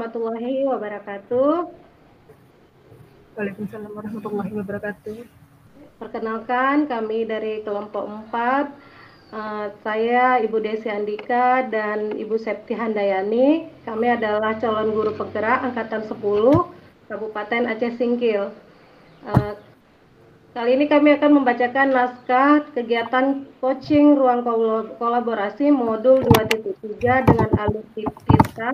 warahmatullahi wabarakatuh. Waalaikumsalam warahmatullahi wabarakatuh. Perkenalkan, kami dari kelompok 4. Saya Ibu Desi Andika dan Ibu Septi Handayani. Kami adalah calon guru penggerak angkatan 10 Kabupaten Aceh Singkil. Kali ini kami akan membacakan naskah kegiatan coaching ruang kolaborasi modul 2.3 dengan alutsista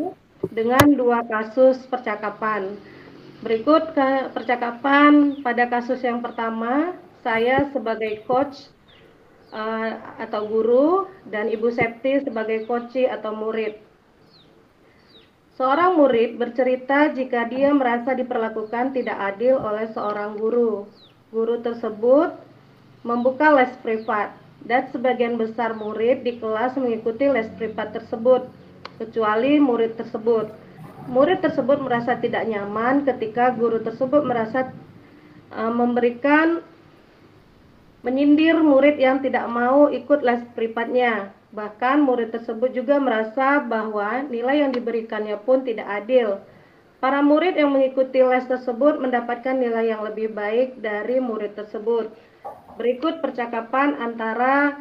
dengan 2 kasus percakapan. Berikut percakapan pada kasus yang pertama, saya sebagai coach atau guru dan Ibu Septi sebagai coach atau murid. Seorang murid bercerita jika dia merasa diperlakukan tidak adil oleh seorang guru. Guru tersebut membuka les privat dan sebagian besar murid di kelas mengikuti les privat tersebut, kecuali murid tersebut. Murid tersebut merasa tidak nyaman ketika guru tersebut merasa menyindir murid yang tidak mau ikut les privatnya. Bahkan murid tersebut juga merasa bahwa nilai yang diberikannya pun tidak adil. Para murid yang mengikuti les tersebut mendapatkan nilai yang lebih baik dari murid tersebut. Berikut percakapan antara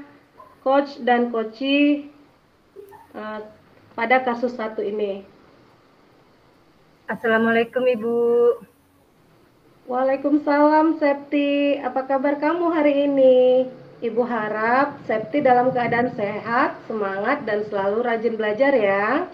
coach dan coachee pada kasus 1 ini. Assalamualaikum Ibu. Waalaikumsalam Septi, apa kabar kamu hari ini? Ibu harap Septi dalam keadaan sehat, semangat, dan selalu rajin belajar ya.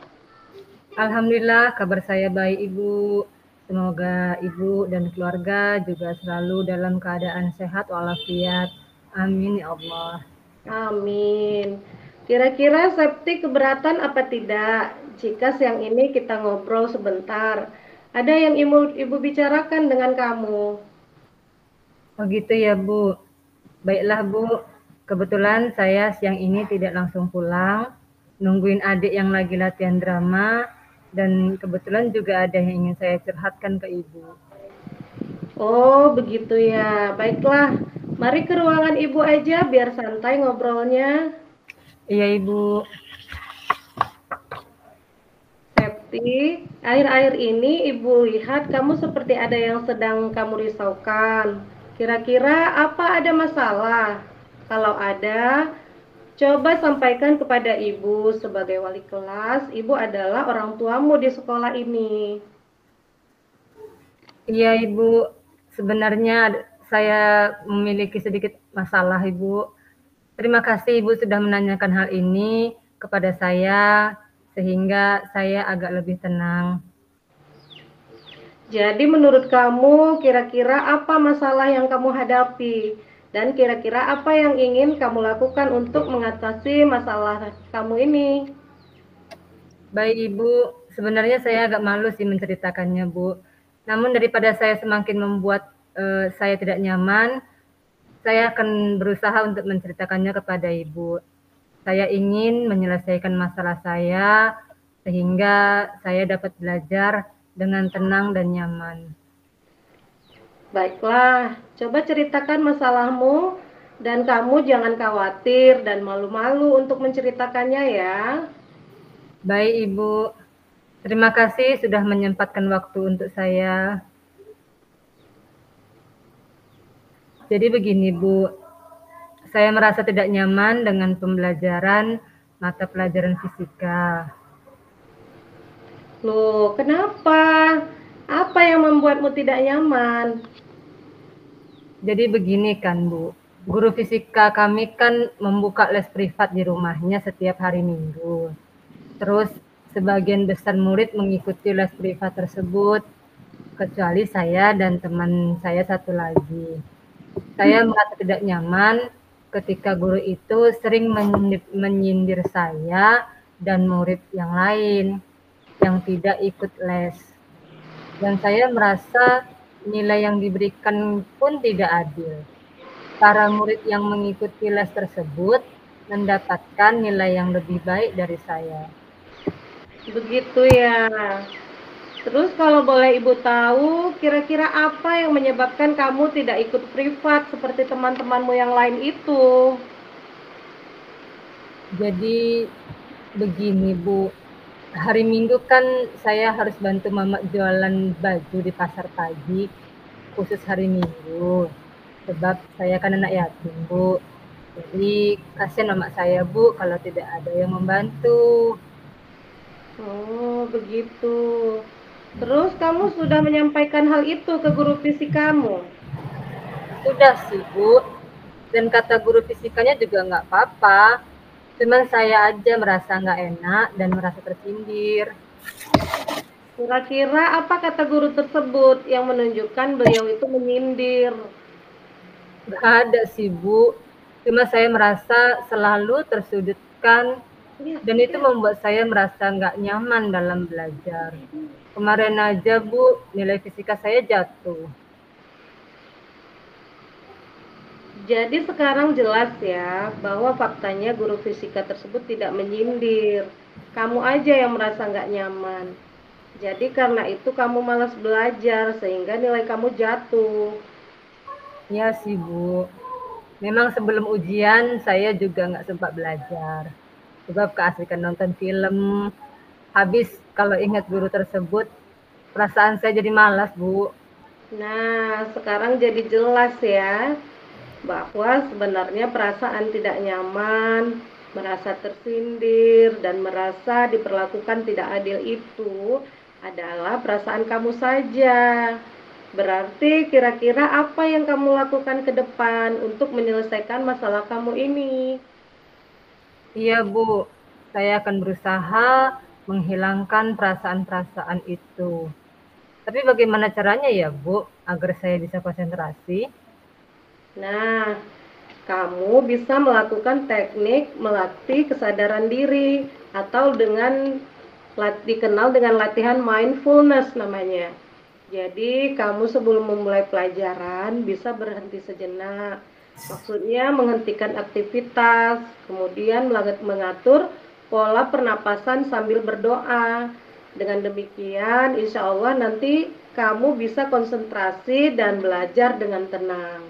Alhamdulillah kabar saya baik Ibu. Semoga Ibu dan keluarga juga selalu dalam keadaan sehat walafiat. Amin ya Allah. Amin. Kira-kira Septi keberatan apa tidak jika siang ini kita ngobrol sebentar? Ada yang ibu bicarakan dengan kamu? Oh gitu ya Bu. Baiklah Bu. Kebetulan saya siang ini tidak langsung pulang. Nungguin adik yang lagi latihan drama. Dan kebetulan juga ada yang ingin saya curhatkan ke Ibu. Oh, begitu ya. Baiklah, mari ke ruangan ibu aja biar santai ngobrolnya. Iya Ibu. Septi, akhir-akhir ini ibu lihat kamu seperti ada yang sedang kamu risaukan. Kira-kira apa ada masalah? Kalau ada, coba sampaikan kepada ibu sebagai wali kelas. Ibu adalah orang tuamu di sekolah ini. Iya Ibu, sebenarnya saya memiliki sedikit masalah Ibu. Terima kasih Ibu sudah menanyakan hal ini kepada saya sehingga saya agak lebih tenang. Jadi menurut kamu kira-kira apa masalah yang kamu hadapi? Dan kira-kira apa yang ingin kamu lakukan untuk mengatasi masalah kamu ini? Baik Ibu, sebenarnya saya agak malu sih menceritakannya Bu. Namun daripada saya semakin membuat saya tidak nyaman, saya akan berusaha untuk menceritakannya kepada Ibu. Saya ingin menyelesaikan masalah saya sehingga saya dapat belajar dengan tenang dan nyaman. Baiklah, coba ceritakan masalahmu dan kamu jangan khawatir dan malu-malu untuk menceritakannya ya. Baik Ibu, terima kasih sudah menyempatkan waktu untuk saya. Jadi begini Bu, saya merasa tidak nyaman dengan pembelajaran mata pelajaran fisika. Loh, kenapa? Apa yang membuatmu tidak nyaman? Jadi begini kan Bu, guru fisika kami kan membuka les privat di rumahnya setiap hari Minggu. Terus sebagian besar murid mengikuti les privat tersebut, kecuali saya dan teman saya satu lagi. Saya merasa tidak nyaman ketika guru itu sering menyindir saya dan murid yang lain yang tidak ikut les. Dan saya merasa nilai yang diberikan pun tidak adil. Para murid yang mengikuti les tersebut mendapatkan nilai yang lebih baik dari saya. Begitu ya. Terus kalau boleh Ibu tahu, kira-kira apa yang menyebabkan kamu tidak ikut privat seperti teman-temanmu yang lain itu? Jadi begini Bu, hari Minggu kan saya harus bantu mama jualan baju di pasar pagi, khusus hari Minggu. Sebab saya kan anak yatim, Bu. Jadi kasihan mama saya, Bu, kalau tidak ada yang membantu. Oh, begitu. Terus kamu sudah menyampaikan hal itu ke guru fisik kamu? Sudah sih, Bu. Dan kata guru fisikanya juga nggak apa-apa. Cuman saya aja merasa nggak enak dan merasa tersindir. Kira-kira apa kata guru tersebut yang menunjukkan beliau itu menyindir? Nggak ada sih, Bu. Cuma saya merasa selalu tersudutkan Iya, dan itu iya. membuat saya merasa nggak nyaman dalam belajar. Kemarin aja, Bu, nilai fisika saya jatuh. Jadi sekarang jelas ya bahwa faktanya guru fisika tersebut tidak menyindir. Kamu aja yang merasa nggak nyaman. Jadi karena itu kamu malas belajar sehingga nilai kamu jatuh. Iya sih, Bu. Memang sebelum ujian saya juga nggak sempat belajar. Sebab keasikan nonton film. Habis kalau ingat guru tersebut, perasaan saya jadi malas, Bu. Nah, sekarang jadi jelas ya bahwa sebenarnya perasaan tidak nyaman, merasa tersindir, dan merasa diperlakukan tidak adil itu adalah perasaan kamu saja. Berarti kira-kira apa yang kamu lakukan ke depan untuk menyelesaikan masalah kamu ini? Iya, Bu. Saya akan berusaha menghilangkan perasaan-perasaan itu. Tapi bagaimana caranya ya, Bu, agar saya bisa konsentrasi? Nah, kamu bisa melakukan teknik melatih kesadaran diri atau dikenal dengan latihan mindfulness namanya. Jadi, kamu sebelum memulai pelajaran bisa berhenti sejenak. Maksudnya menghentikan aktivitas, kemudian mengatur pola pernapasan sambil berdoa. Dengan demikian, insya Allah nanti kamu bisa konsentrasi dan belajar dengan tenang.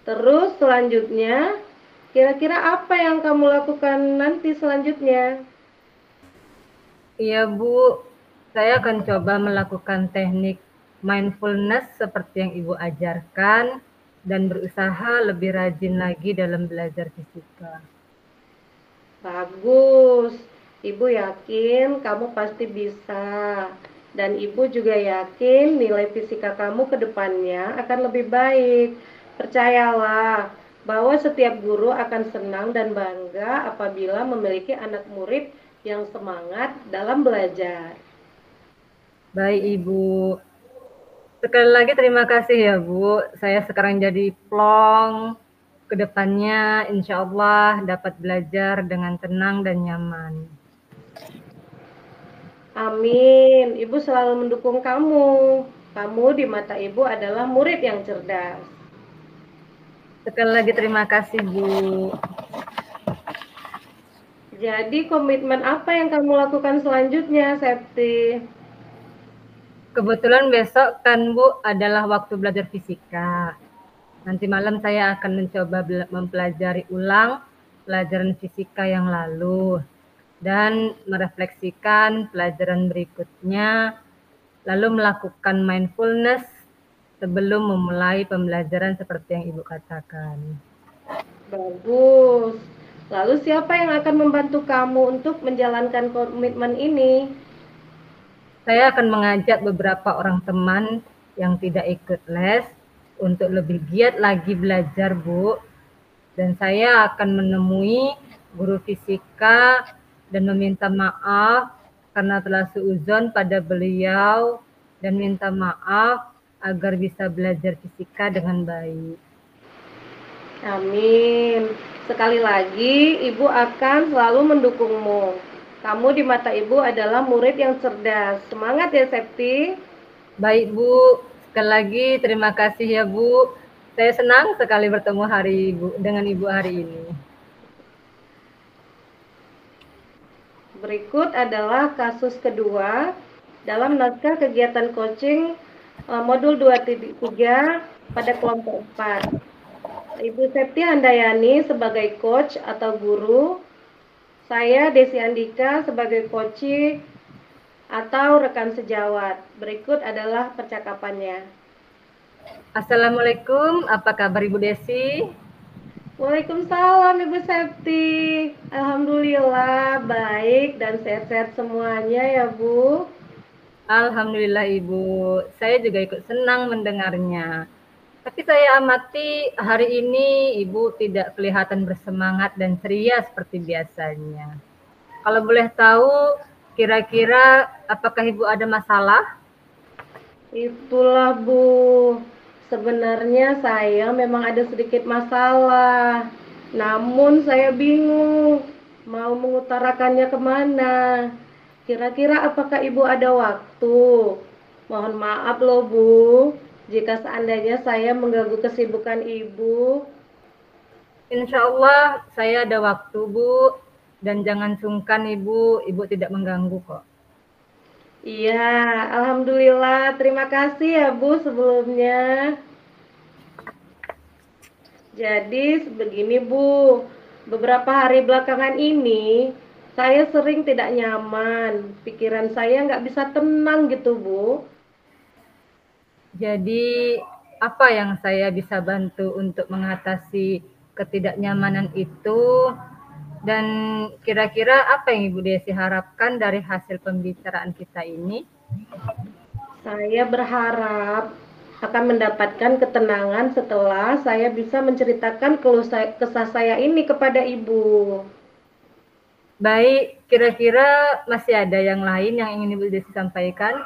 Terus selanjutnya, kira-kira apa yang kamu lakukan nanti selanjutnya? Iya, Bu. Saya akan coba melakukan teknik mindfulness seperti yang Ibu ajarkan dan berusaha lebih rajin lagi dalam belajar fisika. Bagus. Ibu yakin kamu pasti bisa. Dan ibu juga yakin nilai fisika kamu ke depannya akan lebih baik. Percayalah bahwa setiap guru akan senang dan bangga apabila memiliki anak murid yang semangat dalam belajar. Baik, Ibu. Sekali lagi terima kasih ya, Bu. Saya sekarang jadi plong. Kedepannya insya Allah dapat belajar dengan tenang dan nyaman. Amin. Ibu selalu mendukung kamu. Kamu di mata ibu adalah murid yang cerdas. Sekali lagi terima kasih, Bu. Jadi komitmen apa yang kamu lakukan selanjutnya, Septi? Kebetulan besok kan, Bu, adalah waktu belajar fisika. Nanti malam saya akan mencoba mempelajari ulang pelajaran fisika yang lalu dan merefleksikan pelajaran berikutnya, lalu melakukan mindfulness sebelum memulai pembelajaran seperti yang Ibu katakan. Bagus. Lalu siapa yang akan membantu kamu untuk menjalankan komitmen ini? Saya akan mengajak beberapa orang teman yang tidak ikut les untuk lebih giat lagi belajar, Bu. Dan saya akan menemui guru fisika dan meminta maaf karena telah suudzon pada beliau dan minta maaf agar bisa belajar fisika dengan baik. Amin. Sekali lagi, Ibu akan selalu mendukungmu. Kamu di mata Ibu adalah murid yang cerdas. Semangat ya, Septi. Baik, Bu. Sekali lagi terima kasih ya, Bu. Saya senang sekali bertemu dengan Ibu hari ini. Berikut adalah kasus kedua dalam naskah kegiatan coaching modul 2.3 pada kelompok 4. Ibu Septi Handayani sebagai coach atau guru Saya Desi Andika sebagai coach atau rekan sejawat. Berikut adalah percakapannya. Assalamualaikum, apa kabar Ibu Desi? Waalaikumsalam Ibu Septi. Alhamdulillah baik dan sehat-sehat semuanya ya Bu. Alhamdulillah Ibu, saya juga ikut senang mendengarnya. Tapi saya amati hari ini Ibu tidak kelihatan bersemangat dan ceria seperti biasanya. Kalau boleh tahu, kira-kira apakah Ibu ada masalah? Itulah Bu. Sebenarnya saya memang ada sedikit masalah. Namun saya bingung mau mengutarakannya kemana. Kira-kira apakah Ibu ada waktu? Mohon maaf loh Bu, jika seandainya saya mengganggu kesibukan Ibu. Insya Allah saya ada waktu Bu, dan jangan sungkan Ibu tidak mengganggu kok. Iya, Alhamdulillah. Terima kasih ya Bu sebelumnya. Jadi begini Bu, beberapa hari belakangan ini saya sering tidak nyaman, pikiran saya nggak bisa tenang gitu Bu. Jadi apa yang saya bisa bantu untuk mengatasi ketidaknyamanan itu, dan kira-kira apa yang Ibu Desi harapkan dari hasil pembicaraan kita ini? Saya berharap akan mendapatkan ketenangan setelah saya bisa menceritakan kesah saya ini kepada Ibu. Baik, kira-kira masih ada yang lain yang ingin Ibu Desi sampaikan?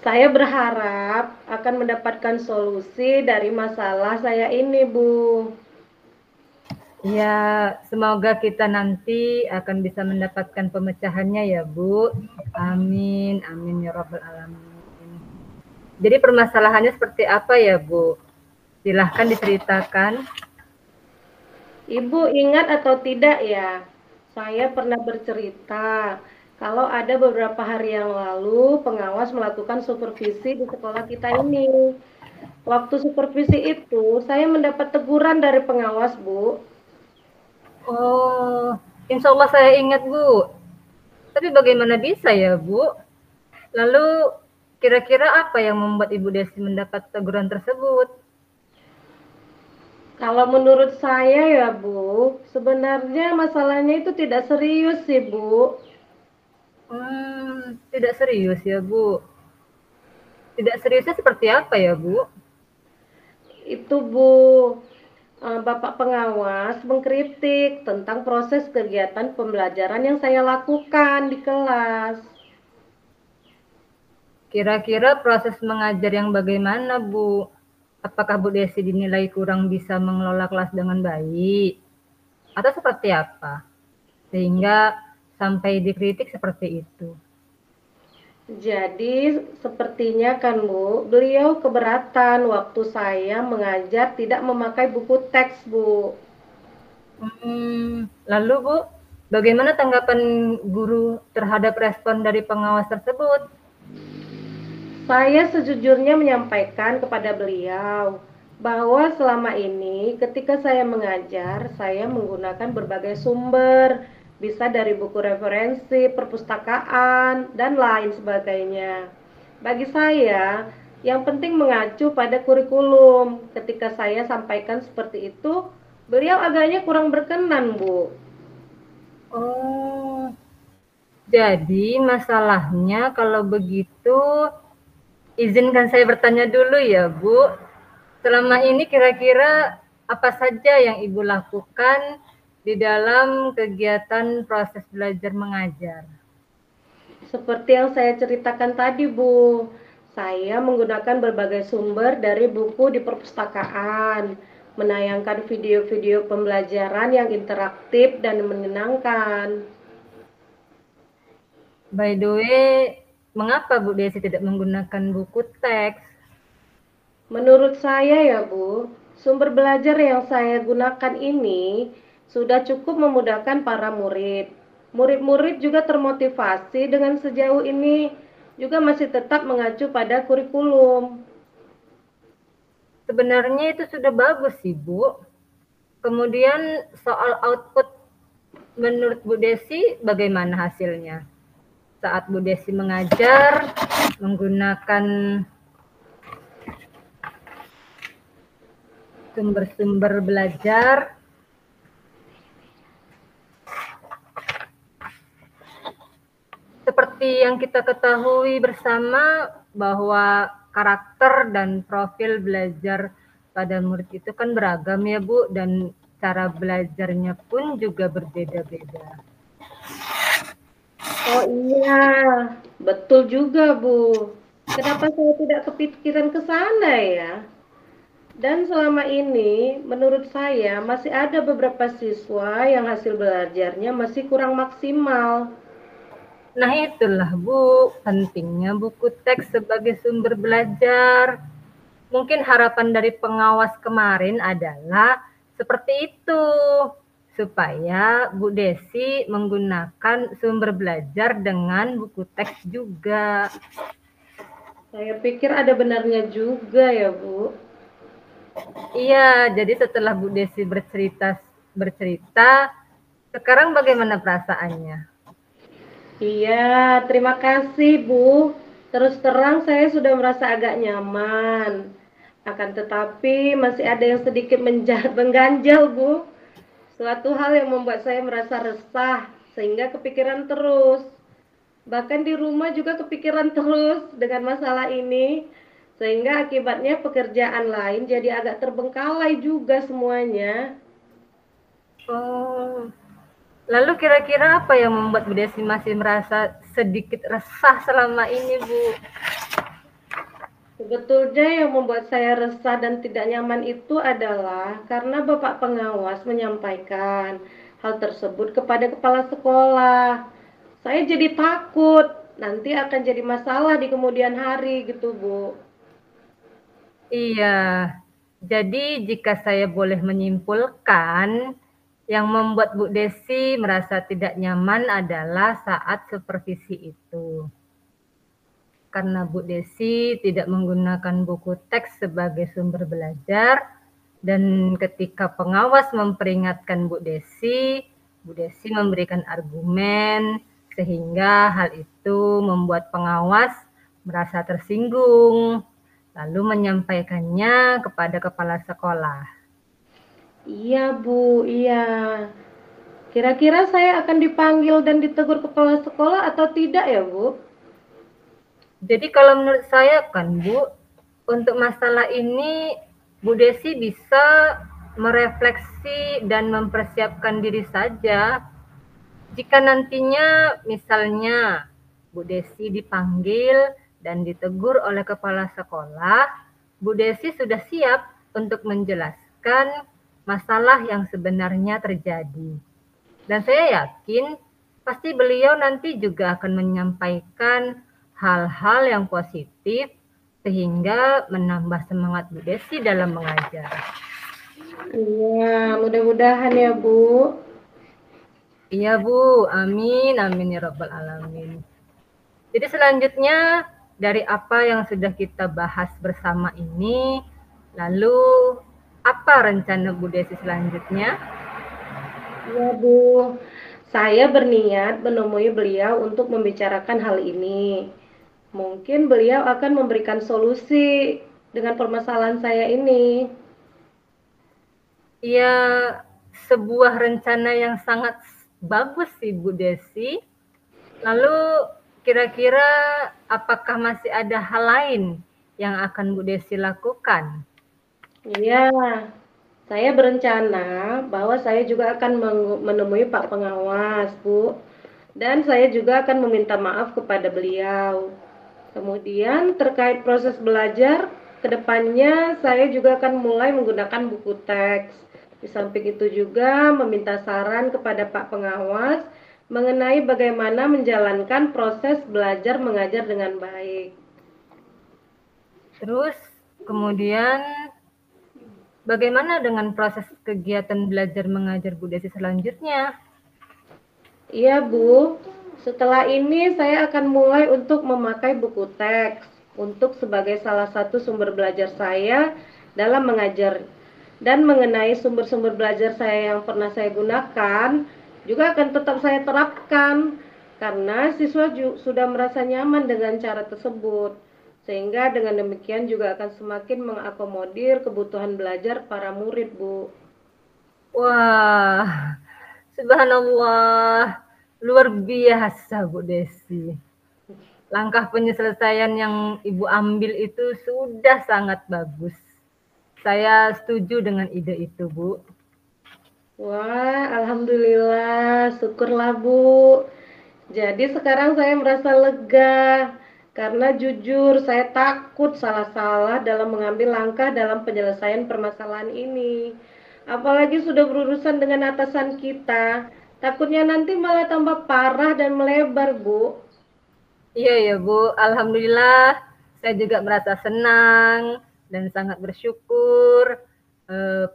Saya berharap akan mendapatkan solusi dari masalah saya ini, Bu. Ya, semoga kita nanti akan bisa mendapatkan pemecahannya ya Bu. Amin, amin ya Rabbal Alamin. Jadi permasalahannya seperti apa ya Bu? Silahkan diceritakan. Ibu ingat atau tidak ya, saya pernah bercerita kalau ada beberapa hari yang lalu pengawas melakukan supervisi di sekolah kita ini. Waktu supervisi itu, saya mendapat teguran dari pengawas, Bu. Oh, insya Allah saya ingat Bu. Tapi bagaimana bisa ya Bu? Lalu kira-kira apa yang membuat Ibu Desi mendapat teguran tersebut? Kalau menurut saya ya, Bu, sebenarnya masalahnya itu tidak serius sih, Bu. Tidak serius ya Bu. Tidak seriusnya seperti apa ya Bu? Itu, Bu, Bapak pengawas mengkritik tentang proses kegiatan pembelajaran yang saya lakukan di kelas. Kira-kira proses mengajar yang bagaimana Bu? Apakah Bu Desi dinilai kurang bisa mengelola kelas dengan baik? Atau seperti apa? Sehingga sampai dikritik seperti itu. Jadi sepertinya kan Bu, beliau keberatan waktu saya mengajar tidak memakai buku teks Bu. Lalu Bu, bagaimana tanggapan guru terhadap respon dari pengawas tersebut? Saya sejujurnya menyampaikan kepada beliau bahwa selama ini ketika saya mengajar, saya menggunakan berbagai sumber, bisa dari buku referensi, perpustakaan, dan lain sebagainya. Bagi saya, yang penting mengacu pada kurikulum. Ketika saya sampaikan seperti itu, beliau agaknya kurang berkenan, Bu. Oh, jadi masalahnya kalau begitu, izinkan saya bertanya dulu ya Bu. Selama ini kira-kira apa saja yang Ibu lakukan di dalam kegiatan proses belajar mengajar? Seperti yang saya ceritakan tadi, Bu, saya menggunakan berbagai sumber dari buku di perpustakaan, menayangkan video-video pembelajaran yang interaktif dan menyenangkan. By the way, mengapa Bu Desi tidak menggunakan buku teks? Menurut saya ya, Bu, sumber belajar yang saya gunakan ini sudah cukup memudahkan para murid. Murid-murid juga termotivasi dengan sejauh ini juga masih tetap mengacu pada kurikulum. Sebenarnya itu sudah bagus sih Bu. Kemudian soal output menurut Bu Desi bagaimana hasilnya? Saat Bu Desi mengajar menggunakan sumber-sumber belajar, seperti yang kita ketahui bersama bahwa karakter dan profil belajar pada murid itu kan beragam ya Bu, dan cara belajarnya pun juga berbeda-beda. Oh iya, betul juga Bu. Kenapa saya tidak kepikiran ke sana ya? Dan selama ini, menurut saya masih ada beberapa siswa yang hasil belajarnya masih kurang maksimal. Nah itulah Bu, pentingnya buku teks sebagai sumber belajar. Mungkin harapan dari pengawas kemarin adalah seperti itu, supaya Bu Desi menggunakan sumber belajar dengan buku teks juga. Saya pikir ada benarnya juga ya Bu. Iya, jadi setelah Bu Desi bercerita, sekarang bagaimana perasaannya? Iya, terima kasih Bu. Terus terang saya sudah merasa agak nyaman. Akan tetapi masih ada yang sedikit mengganjal Bu. Suatu hal yang membuat saya merasa resah sehingga kepikiran terus. Bahkan di rumah juga kepikiran terus dengan masalah ini. Sehingga akibatnya pekerjaan lain jadi agak terbengkalai juga semuanya. Oh, lalu kira-kira apa yang membuat Bu Desi masih merasa sedikit resah selama ini, Bu? Sebetulnya yang membuat saya resah dan tidak nyaman itu adalah karena Bapak Pengawas menyampaikan hal tersebut kepada kepala sekolah. Saya jadi takut nanti akan jadi masalah di kemudian hari gitu, Bu. Iya, jadi jika saya boleh menyimpulkan, yang membuat Bu Desi merasa tidak nyaman adalah saat supervisi itu. Karena Bu Desi tidak menggunakan buku teks sebagai sumber belajar, dan ketika pengawas memperingatkan Bu Desi memberikan argumen, sehingga hal itu membuat pengawas merasa tersinggung, lalu menyampaikannya kepada kepala sekolah. Iya, Bu, iya. Kira-kira saya akan dipanggil dan ditegur kepala sekolah atau tidak ya, Bu? Jadi kalau menurut saya kan Bu, untuk masalah ini Bu Desi bisa merefleksi dan mempersiapkan diri saja. Jika nantinya misalnya Bu Desi dipanggil dan ditegur oleh kepala sekolah, Bu Desi sudah siap untuk menjelaskan masalah yang sebenarnya terjadi. Dan saya yakin pasti beliau nanti juga akan menyampaikan hal-hal yang positif sehingga menambah semangat Bu Desi dalam mengajar. Iya, mudah-mudahan ya, Bu. Iya Bu, amin, amin ya Rabbal Alamin. Jadi selanjutnya dari apa yang sudah kita bahas bersama ini, lalu apa rencana Bu Desi selanjutnya? Iya, Bu. Saya berniat menemui beliau untuk membicarakan hal ini. Mungkin beliau akan memberikan solusi dengan permasalahan saya ini. Ya, sebuah rencana yang sangat bagus sih Bu Desi. Lalu kira-kira apakah masih ada hal lain yang akan Bu Desi lakukan? Iya, saya berencana bahwa saya juga akan menemui Pak Pengawas, Bu. Dan saya juga akan meminta maaf kepada beliau. Kemudian terkait proses belajar, kedepannya saya juga akan mulai menggunakan buku teks. Di samping itu juga meminta saran kepada Pak Pengawas mengenai bagaimana menjalankan proses belajar mengajar dengan baik. Terus kemudian bagaimana dengan proses kegiatan belajar mengajar Bu Desi selanjutnya? Iya, Bu. Setelah ini saya akan mulai untuk memakai buku teks untuk sebagai salah satu sumber belajar saya dalam mengajar. Dan mengenai sumber-sumber belajar saya yang pernah saya gunakan, juga akan tetap saya terapkan karena siswa sudah merasa nyaman dengan cara tersebut. Sehingga dengan demikian juga akan semakin mengakomodir kebutuhan belajar para murid, Bu. Wah, subhanallah, luar biasa Bu Desi. Langkah penyelesaian yang Ibu ambil itu sudah sangat bagus. Saya setuju dengan ide itu, Bu. Wah, alhamdulillah, syukurlah Bu. Jadi sekarang saya merasa lega karena jujur saya takut salah-salah dalam mengambil langkah dalam penyelesaian permasalahan ini. Apalagi sudah berurusan dengan atasan kita, takutnya nanti malah tambah parah dan melebar, Bu. Iya ya Bu, alhamdulillah saya juga merasa senang dan sangat bersyukur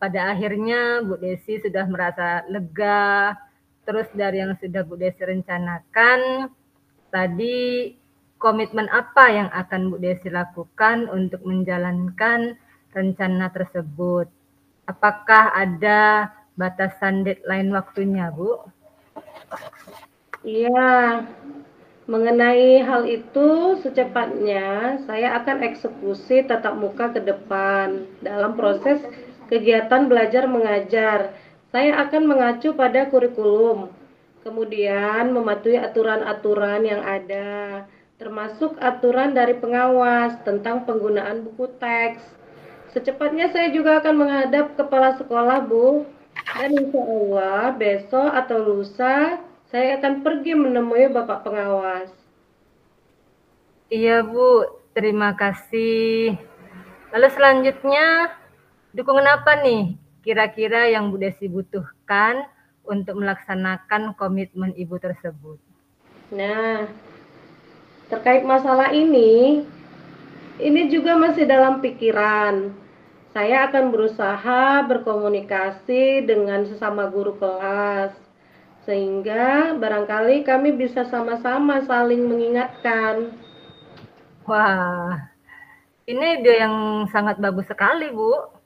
pada akhirnya Bu Desi sudah merasa lega. Terus dari yang sudah Bu Desi rencanakan, tadi komitmen apa yang akan Bu Desi lakukan untuk menjalankan rencana tersebut? Apakah ada batasan deadline waktunya, Bu? Iya, mengenai hal itu secepatnya saya akan eksekusi tatap muka ke depan dalam proses kegiatan belajar mengajar. Saya akan mengacu pada kurikulum, kemudian mematuhi aturan-aturan yang ada, termasuk aturan dari pengawas tentang penggunaan buku teks. Secepatnya saya juga akan menghadap kepala sekolah, Bu. Dan insya Allah besok atau lusa saya akan pergi menemui Bapak pengawas. Iya Bu, terima kasih. Lalu selanjutnya, dukungan apa nih kira-kira yang Bu Desi butuhkan untuk melaksanakan komitmen Ibu tersebut? Nah, terkait masalah ini juga masih dalam pikiran. Saya akan berusaha berkomunikasi dengan sesama guru kelas, sehingga barangkali kami bisa sama-sama saling mengingatkan. Wah, ini ide yang sangat bagus sekali Bu.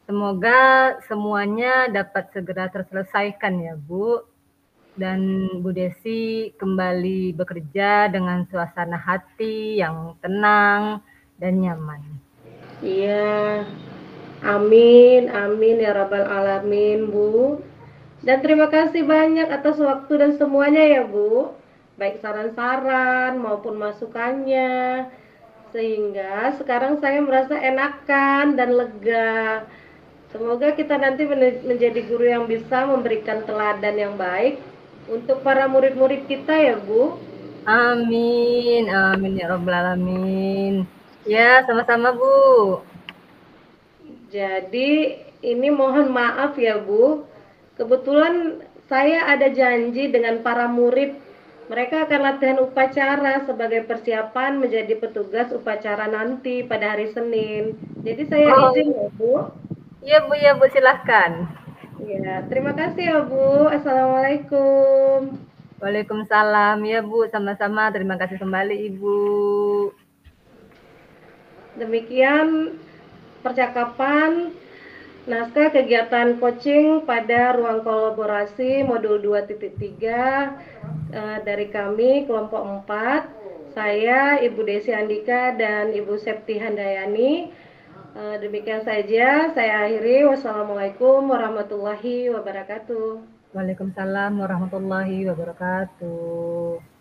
Semoga semuanya dapat segera terselesaikan ya Bu. Dan Bu Desi kembali bekerja dengan suasana hati yang tenang dan nyaman. Iya, amin, amin ya Rabbal Alamin, Bu. Dan terima kasih banyak atas waktu dan semuanya ya Bu. Baik saran-saran maupun masukannya. Sehingga sekarang saya merasa enakan dan lega. Semoga kita nanti menjadi guru yang bisa memberikan teladan yang baik untuk para murid-murid kita ya Bu. Amin, amin ya Rabbal Alamin. Ya, sama-sama Bu. Jadi ini mohon maaf ya Bu. Kebetulan saya ada janji dengan para murid. Mereka akan latihan upacara sebagai persiapan menjadi petugas upacara nanti pada hari Senin. Jadi saya izin ya Oh, Bu. iya Bu, silahkan. Ya, terima kasih ya Bu. Assalamualaikum. Waalaikumsalam. Ya Bu, sama-sama. Terima kasih kembali Ibu. Demikian percakapan naskah kegiatan coaching pada ruang kolaborasi modul 2.3 dari kami kelompok 4. Saya Ibu Desi Andika dan Ibu Septi Handayani. Demikian saja saya akhiri. Wassalamualaikum warahmatullahi wabarakatuh. Waalaikumsalam warahmatullahi wabarakatuh.